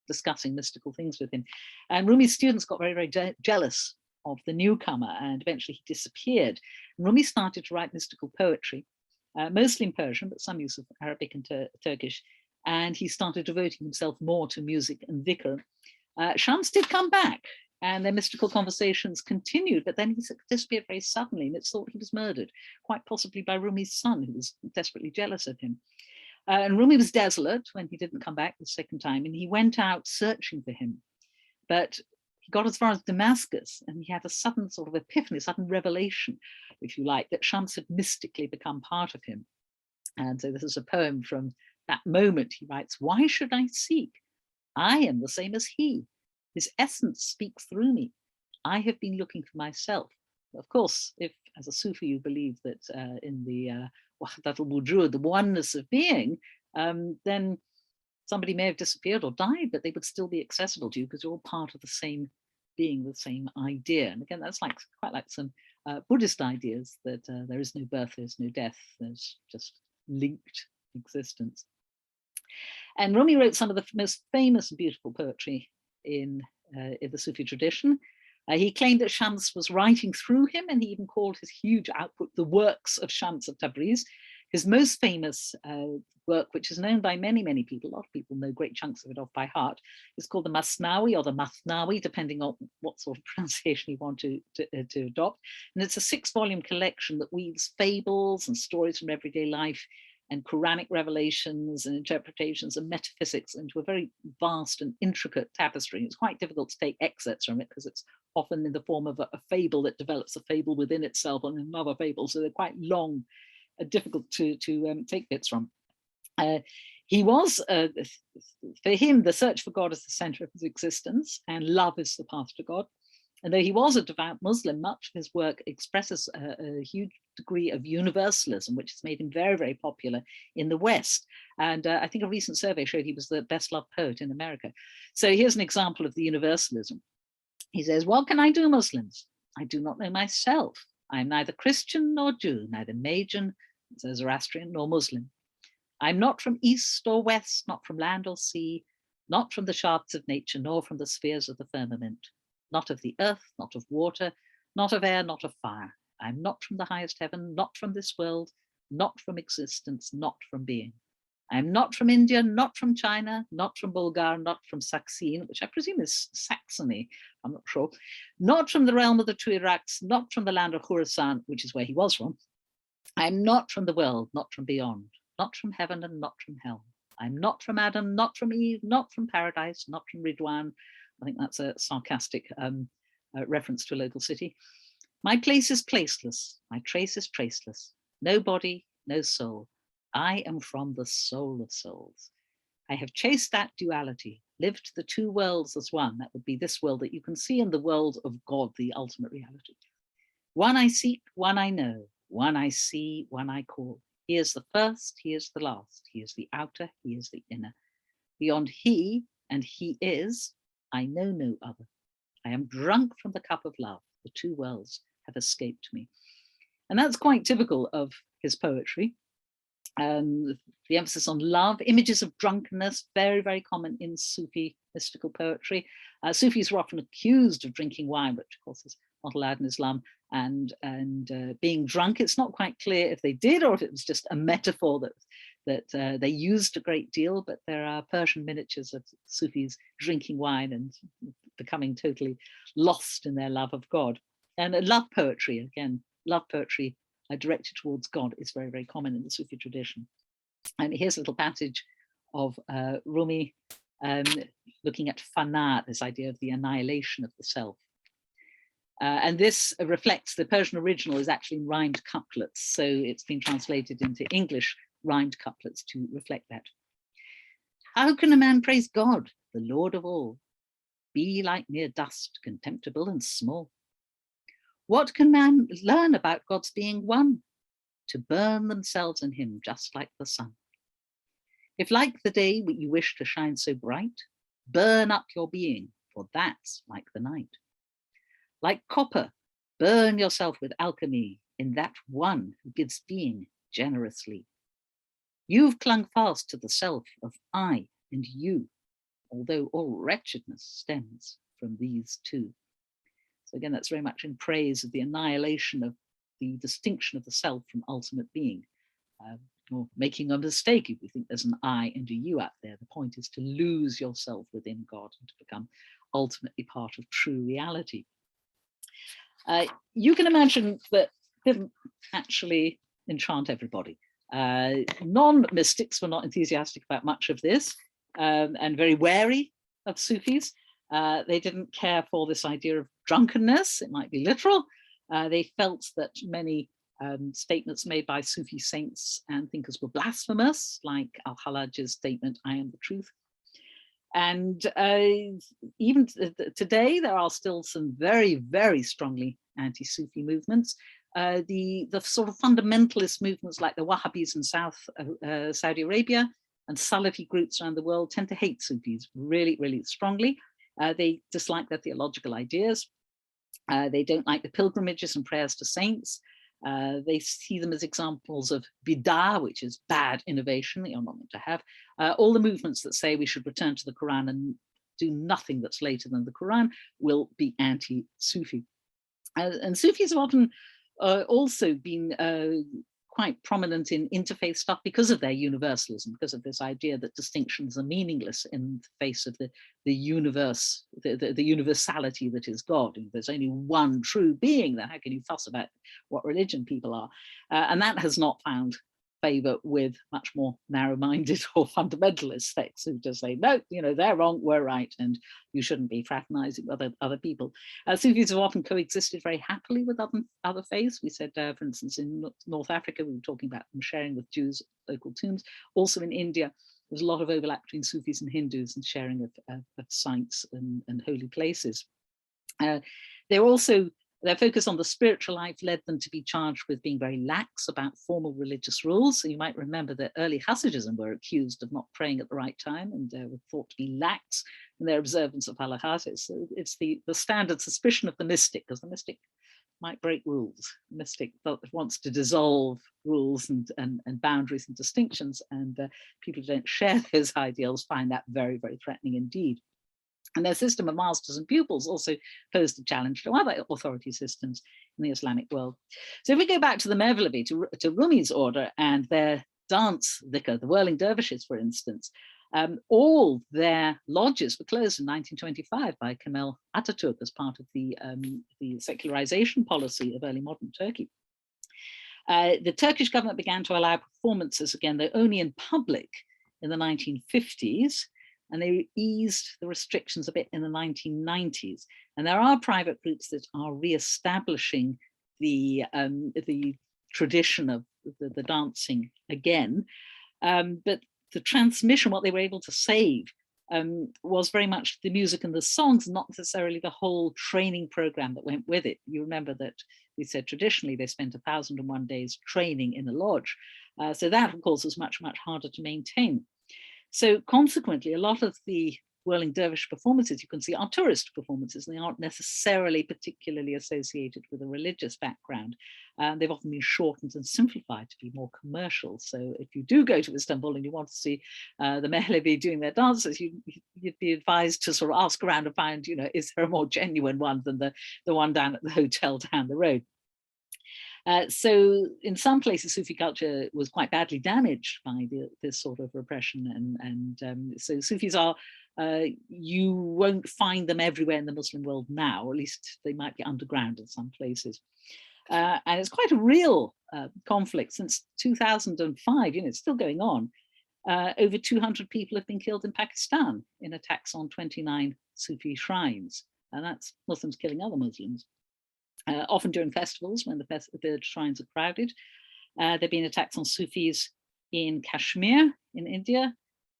discussing mystical things with him. And Rumi's students got very, very jealous of the newcomer, and eventually he disappeared. And Rumi started to write mystical poetry. mostly in Persian, but some use of Arabic and Turkish. And he started devoting himself more to music and dhikr. Shams did come back, and their mystical conversations continued, but then he disappeared very suddenly, and it's thought he was murdered, quite possibly by Rumi's son, who was desperately jealous of him. And Rumi was desolate when he didn't come back the second time, and he went out searching for him. But he got as far as Damascus, and he had a sudden sort of epiphany, a sudden revelation, if you like, that Shams had mystically become part of him. And so this is a poem from that moment. He writes, "Why should I seek? I am the same as he. His essence speaks through me. I have been looking for myself." Of course, if as a Sufi you believe that in the Wahdatul-Wujud, the oneness of being, then somebody may have disappeared or died, but they would still be accessible to you because you're all part of the same being, the same idea. And again, that's quite like some Buddhist ideas that there is no birth, there's no death, there's just linked existence. And Rumi wrote some of the most famous and beautiful poetry in the Sufi tradition. He claimed that Shams was writing through him, and he even called his huge output the works of Shams of Tabriz. His most famous work, which is known by many, many people, a lot of people know great chunks of it off by heart, is called the Masnawi or the Masnawi, depending on what sort of pronunciation you want to adopt. And it's a 6-volume collection that weaves fables and stories from everyday life and Quranic revelations and interpretations and metaphysics into a very vast and intricate tapestry. It's quite difficult to take excerpts from it because it's often in the form of a fable that develops a fable within itself and another fable. So they're quite long, difficult to take bits from. He was, for him, the search for God is the center of his existence, and love is the path to God. And though he was a devout Muslim, much of his work expresses a huge degree of universalism, which has made him very, very popular in the West. And I think a recent survey showed he was the best loved poet in America. So here's an example of the universalism. He says, "What can I do, Muslims? I do not know myself. I am neither Christian nor Jew, neither Magian, Zoroastrian, nor Muslim. I'm not from east or west, not from land or sea, not from the shafts of nature, nor from the spheres of the firmament. Not of the earth, not of water, not of air, not of fire. I'm not from the highest heaven, not from this world, not from existence, not from being. I'm not from India, not from China, not from Bulgar, not from Saxene," which I presume is Saxony, I'm not sure, "not from the realm of the two Iraqs, not from the land of Khorasan," which is where he was from. "I'm not from the world, not from beyond, not from heaven and not from hell. I'm not from Adam, not from Eve, not from paradise, not from Ridwan." I think that's a sarcastic reference to a local city. "My place is placeless, my trace is traceless. No body, no soul. I am from the soul of souls. I have chased that duality, lived the two worlds as one." That would be this world that you can see and the world of God, the ultimate reality. "One I seek, one I know, one I see, one I call. He is the first, he is the last, he is the outer, he is the inner. Beyond he and he is, I know no other. I am drunk from the cup of love. The two worlds have escaped me." And that's quite typical of his poetry. The emphasis on love, images of drunkenness, very, very common in Sufi mystical poetry. Sufis were often accused of drinking wine, which of course is not allowed in Islam, and being drunk. It's not quite clear if they did or if it was just a metaphor that they used a great deal, but there are Persian miniatures of Sufis drinking wine and becoming totally lost in their love of God. And love poetry, again, love poetry directed towards God is very, very common in the Sufi tradition. And here's a little passage of Rumi looking at fana, this idea of the annihilation of the self. And this reflects the Persian original is actually in rhymed couplets, so it's been translated into English rhymed couplets to reflect that. "How can a man praise God, the Lord of all, be like mere dust, contemptible and small? What can man learn about God's being one? To burn themselves in him just like the sun. If like the day you wish to shine so bright, burn up your being, for that's like the night. Like copper, burn yourself with alchemy in that one who gives being generously. You've clung fast to the self of I and you, although all wretchedness stems from these two." So again, that's very much in praise of the annihilation of the distinction of the self from ultimate being. or making a mistake if you think there's an I and a you out there. The point is to lose yourself within God and to become ultimately part of true reality. You can imagine that didn't actually enchant everybody. Non-mystics were not enthusiastic about much of this and very wary of Sufis. They didn't care for this idea of drunkenness. It might be literal. They felt that many statements made by Sufi saints and thinkers were blasphemous, like Al-Halaj's statement, "I am the truth." And even today, there are still some very, very strongly anti-Sufi movements. The sort of fundamentalist movements like the Wahhabis in Saudi Arabia and Salafi groups around the world tend to hate Sufis really, really strongly. They dislike their theological ideas. They don't like the pilgrimages and prayers to saints. They see them as examples of bid'ah, which is bad innovation that you're not meant to have. All the movements that say we should return to the Quran and do nothing that's later than the Quran will be anti-Sufi. And Sufis have often also been quite prominent in interfaith stuff because of their universalism, because of this idea that distinctions are meaningless in the face of the universe, the universality that is God. If there's only one true being, then how can you fuss about what religion people are? And that has not found favor with much more narrow-minded or fundamentalist sects who just say, no, they're wrong, we're right, and you shouldn't be fraternizing with other people. Sufis have often coexisted very happily with other faiths. We said, for instance, in North Africa, we were talking about them sharing with Jews local tombs. Also in India, there's a lot of overlap between Sufis and Hindus and sharing of sites and holy places. Their focus on the spiritual life led them to be charged with being very lax about formal religious rules. So you might remember that early Hasidism were accused of not praying at the right time and were thought to be lax in their observance of halachas. It's the standard suspicion of the mystic, because the mystic might break rules. The mystic wants to dissolve rules and boundaries and distinctions, and people who don't share those ideals find that very, very threatening indeed. And their system of masters and pupils also posed a challenge to other authority systems in the Islamic world. So if we go back to the Mevlevi, to Rumi's order and their dance dhikr, the whirling dervishes, for instance, all their lodges were closed in 1925 by Kemal Ataturk as part of the secularization policy of early modern Turkey. The Turkish government began to allow performances again, though only in public, in the 1950s. And they eased the restrictions a bit in the 1990s. And there are private groups that are re-establishing the tradition of the dancing again. But the transmission, what they were able to save, was very much the music and the songs, not necessarily the whole training program that went with it. You remember that we said traditionally they spent 1,001 days training in a lodge. So that, of course, was much, much harder to maintain. So consequently, a lot of the whirling dervish performances you can see are tourist performances, and they aren't necessarily particularly associated with a religious background. They've often been shortened and simplified to be more commercial. So if you do go to Istanbul and you want to see the Mevlevi doing their dances, you'd be advised to sort of ask around and find, is there a more genuine one than the one down at the hotel down the road? So in some places, Sufi culture was quite badly damaged by this sort of repression. And so Sufis are, you won't find them everywhere in the Muslim world now, or at least they might be underground in some places. And it's quite a real conflict since 2005, it's still going on. Over 200 people have been killed in Pakistan in attacks on 29 Sufi shrines. And that's Muslims killing other Muslims. Often during festivals when the shrines are crowded. There have been attacks on Sufis in Kashmir in India.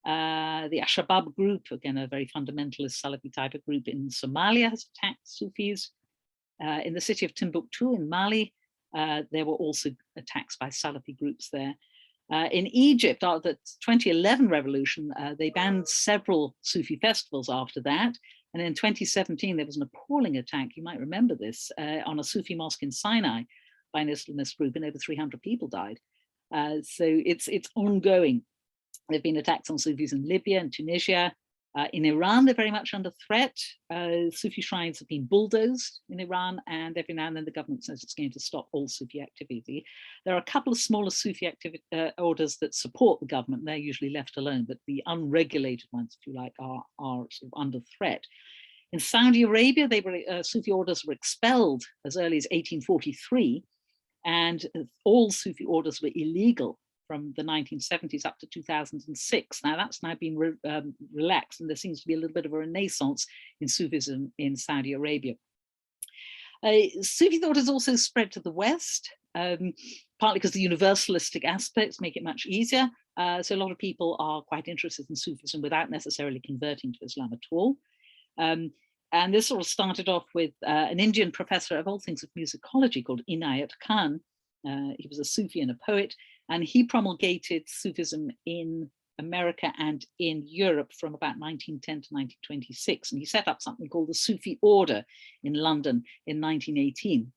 The Ashabab group, again, a very fundamentalist Salafi type of group in Somalia, has attacked Sufis. In the city of Timbuktu in Mali, there were also attacks by Salafi groups there. In Egypt, the 2011 revolution, they banned several Sufi festivals after that. And in 2017, there was an appalling attack, you might remember this, on a Sufi mosque in Sinai by an Islamist group, and over 300 people died. So it's ongoing. There have been attacks on Sufis in Libya and Tunisia, In Iran, they're very much under threat. Sufi shrines have been bulldozed in Iran, and every now and then the government says it's going to stop all Sufi activity. There are a couple of smaller Sufi orders that support the government. They're usually left alone, but the unregulated ones, if you like, are sort of under threat. In Saudi Arabia, Sufi orders were expelled as early as 1843, and all Sufi orders were illegal from the 1970s up to 2006. Now that's now been relaxed, and there seems to be a little bit of a renaissance in Sufism in Saudi Arabia. Sufi thought has also spread to the West, partly because the universalistic aspects make it much easier. So a lot of people are quite interested in Sufism without necessarily converting to Islam at all. And this sort of started off with an Indian professor of all things of musicology called Inayat Khan. He was a Sufi and a poet, and he promulgated Sufism in America and in Europe from about 1910 to 1926. And he set up something called the Sufi Order in London in 1918.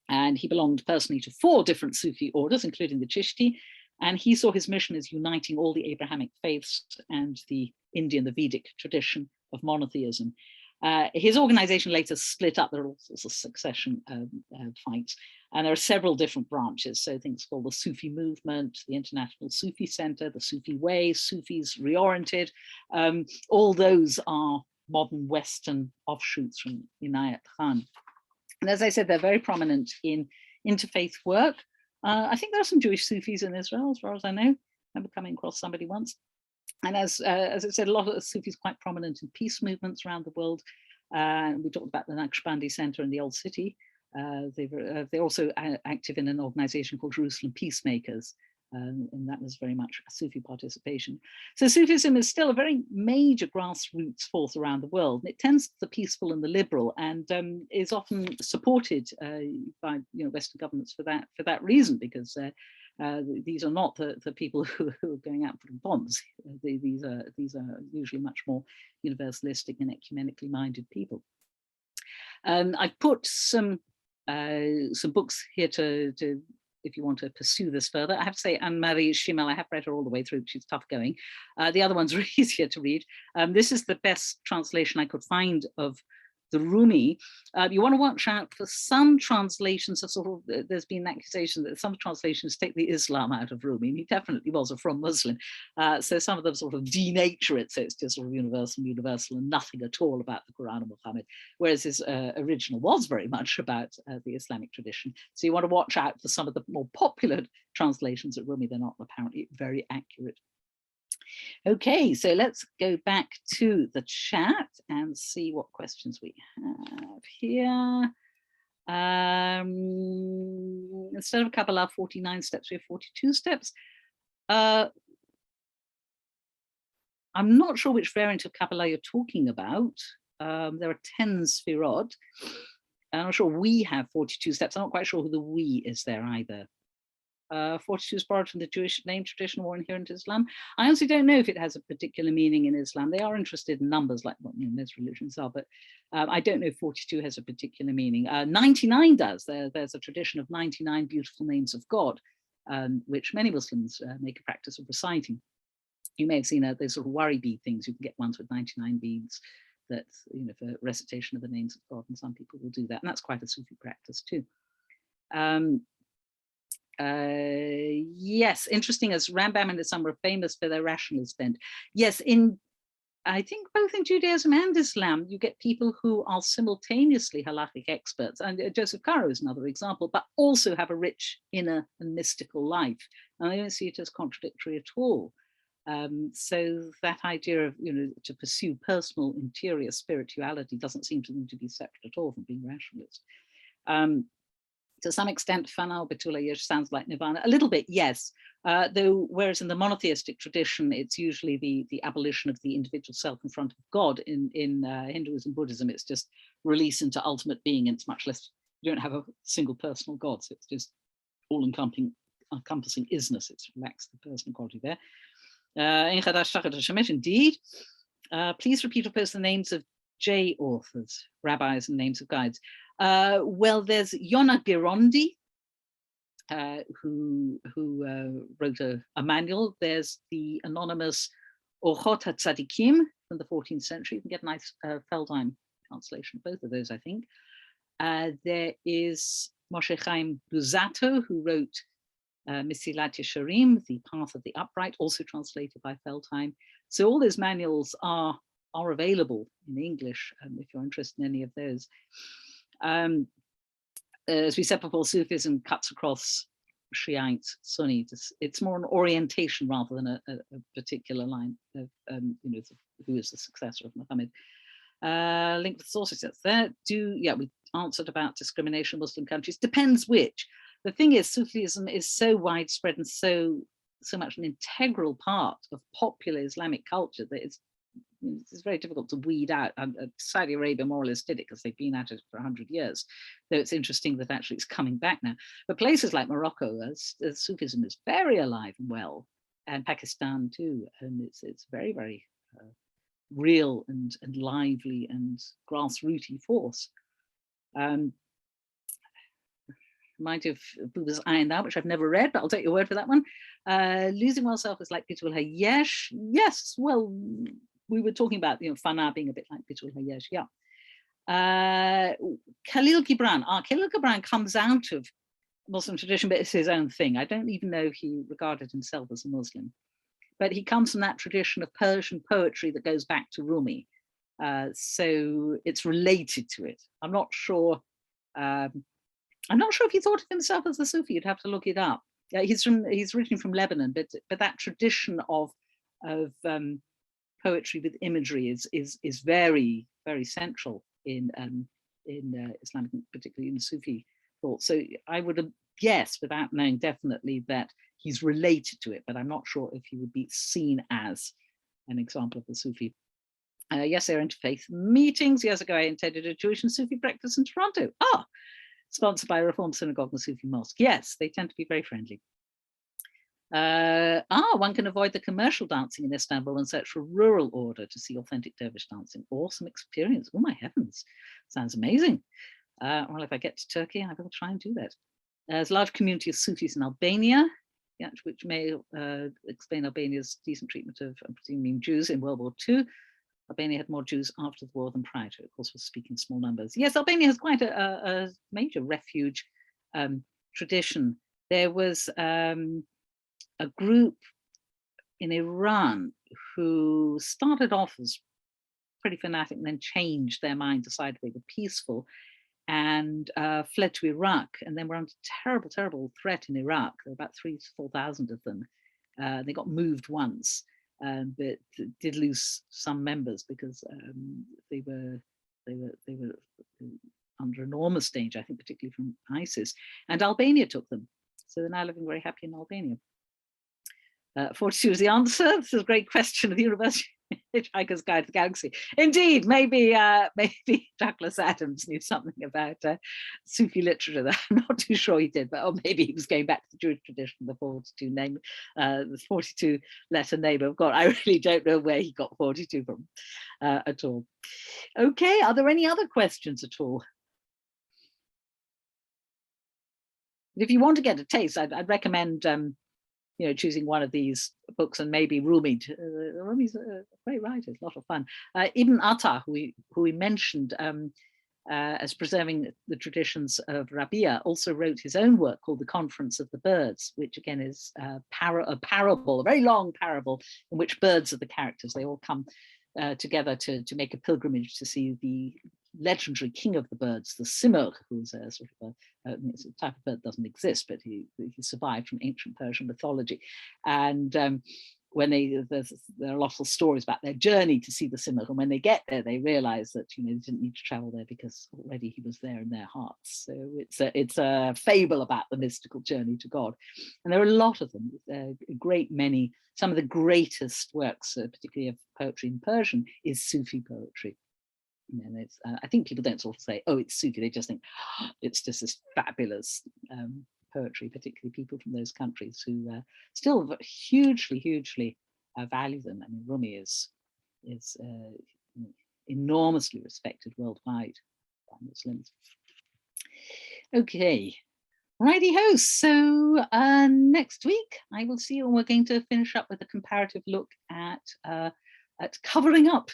And he belonged personally to 4 different Sufi orders, including the Chishti. And he saw his mission as uniting all the Abrahamic faiths and the Indian, the Vedic tradition of monotheism. His organization later split up. There are all sorts of succession fights, and there are several different branches. So things called the Sufi movement, the International Sufi Center, the Sufi Way, Sufis Reoriented. All those are modern Western offshoots from Inayat Khan. And as I said, they're very prominent in interfaith work. I think there are some Jewish Sufis in Israel, as far as I know. I remember coming across somebody once. And as I said, a lot of the Sufis quite prominent in peace movements around the world. We talked about the Naqshbandi Center in the Old City. They're also active in an organization called Jerusalem Peacemakers, and that was very much a Sufi participation. So Sufism is still a very major grassroots force around the world. And it tends to the peaceful and the liberal, and is often supported by Western governments for that reason, because these are not the people who are going out putting bombs. These are usually much more universalistic and ecumenically minded people. I've put some books here to if you want to pursue this further. I have to say, Anne-Marie Schimmel, I have read her all the way through. She's tough going. The other ones are easier to read. This is the best translation I could find of the Rumi. You want to watch out for some translations of sort of, there's been an accusation that some translations take the Islam out of Rumi, and he definitely was a from Muslim. So some of them sort of denature it, so it's just sort of universal and nothing at all about the Quran and Muhammad, whereas his original was very much about the Islamic tradition. So you want to watch out for some of the more popular translations of Rumi. They're not apparently very accurate. Okay, so let's go back to the chat and see what questions we have here. Instead of Kabbalah 49 steps, we have 42 steps. I'm not sure which variant of Kabbalah you're talking about. There are 10 Sfirot. I'm not sure we have 42 steps. I'm not quite sure who the we is there either. 42 is borrowed from the Jewish name tradition or inherent Islam. I honestly don't know if it has a particular meaning in Islam. They are interested in numbers, like most religions are, but I don't know if 42 has a particular meaning. 99 does. There's a tradition of 99 beautiful names of God, which many Muslims make a practice of reciting. You may have seen those sort of worry bead things. You can get ones with 99 beads that, for recitation of the names of God, and some people will do that. And that's quite a Sufi practice too. Yes, interesting, as Rambam and Islam were famous for their rationalist bent. Yes, I think both in Judaism and Islam, you get people who are simultaneously halakhic experts, and Joseph Caro is another example, but also have a rich inner and mystical life. And I don't see it as contradictory at all. So that idea of, to pursue personal interior spirituality doesn't seem to them to be separate at all from being rationalist. To some extent, Fanal Betula Yesh sounds like Nirvana. A little bit, yes. Though, whereas in the monotheistic tradition, it's usually the abolition of the individual self in front of God. In Hinduism, Buddhism, it's just release into ultimate being, and it's much less, you don't have a single personal God, so it's just all-encompassing isness. It's relaxed the personal quality there. Indeed. Please repeat or post the names of J authors, rabbis, and names of guides. Well, there's Yonah Girondi, who wrote a manual. There's the anonymous Orchot HaTzadikim, from the 14th century. You can get a nice Feldheim translation of both of those, I think. There is Moshe Chaim Luzzatto, who wrote Mesilat Yesharim, The Path of the Upright, also translated by Feldheim. So all those manuals are available in English if you're interested in any of those. As we said before, Sufism cuts across Shiite, Sunni. It's more an orientation rather than a particular line of who is the successor of Muhammad. Link with sources that's there. We answered about discrimination in Muslim countries. Depends which. The thing is, Sufism is so widespread and so much an integral part of popular Islamic culture that it's very difficult to weed out. Saudi Arabia more or less did it because they've been at it for 100 years. Though it's interesting that actually it's coming back now. But places like Morocco, Sufism is very alive and well, and Pakistan too. And it's very, very real and lively and grassrooty force. Remind you of Buber's Ayin Thou, which I've never read, but I'll take your word for that one. Losing oneself is like Bitul Hayesh. Yes, well, we were talking about Fana being a bit like Bitul Hayesh, yeah. Khalil Gibran. Khalil Gibran comes out of Muslim tradition, but it's his own thing. I don't even know if he regarded himself as a Muslim, but he comes from that tradition of Persian poetry that goes back to Rumi. So it's related to it. I'm not sure if he thought of himself as a Sufi. You'd have to look it up. He's originally from Lebanon, but that tradition of poetry with imagery is very, very central in Islamic, particularly in Sufi thought. So I would guess, without knowing definitely, that he's related to it, but I'm not sure if he would be seen as an example of the Sufi. Yes, there are interfaith meetings. Years ago, I attended a Jewish and Sufi breakfast in Toronto. Sponsored by a Reform Synagogue and Sufi Mosque. Yes, they tend to be very friendly. One can avoid the commercial dancing in Istanbul and search for rural order to see authentic dervish dancing. Awesome experience. Oh my heavens, sounds amazing. Well, if I get to Turkey, I will try and do that. There's a large community of Sufis in Albania, which may explain Albania's decent treatment of, I'm presuming, Jews in World War II. Albania had more Jews after the war than prior to it, of course, was speaking small numbers. Yes, Albania has quite a major refuge tradition. There was a group in Iran who started off as pretty fanatic and then changed their mind, decided they were peaceful, and fled to Iraq, and then were under terrible, terrible threat in Iraq. There were about 3,000 to 4,000 of them. They got moved once. But did lose some members because they were under enormous danger, I think, particularly from ISIS. And Albania took them, so they're now living very happy in Albania. 42 is the answer. This is a great question of the University Hitchhiker's Guide to the Galaxy. Indeed, maybe Douglas Adams knew something about Sufi literature that I'm not too sure he did, but maybe he was going back to the Jewish tradition, the 42 name, the 42 letter name of God. I really don't know where he got 42 from at all. Okay, are there any other questions at all? If you want to get a taste, I'd recommend choosing one of these books, and maybe Rumi. Rumi's a great writer, it's a lot of fun. Ibn Atta, who we mentioned as preserving the traditions of Rabia, also wrote his own work called The Conference of the Birds, which again is a parable, a very long parable in which birds are the characters. They all come together to make a pilgrimage to see the legendary king of the birds, the Simurgh, who's a sort of a type of bird that doesn't exist, but he survived from ancient Persian mythology. And when there are a lot of stories about their journey to see the Simurgh, and when they get there, they realize that they didn't need to travel there because already he was there in their hearts. So it's a fable about the mystical journey to God, and there are a lot of them. A great many. Some of the greatest works, particularly of poetry in Persian, is Sufi poetry. And it's, I think people don't sort of say, oh, it's Sufi. They just think it's just this fabulous poetry, particularly people from those countries who still hugely value them. I mean, Rumi is enormously respected worldwide by Muslims. Okay, righty ho. So next week I will see you, and we're going to finish up with a comparative look at at covering up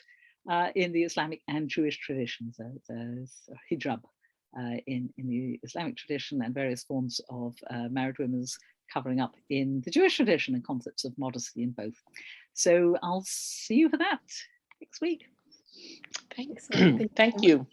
in the Islamic and Jewish traditions. There's hijab in the Islamic tradition and various forms of married women's covering up in the Jewish tradition and concepts of modesty in both. So I'll see you for that next week. Thank you.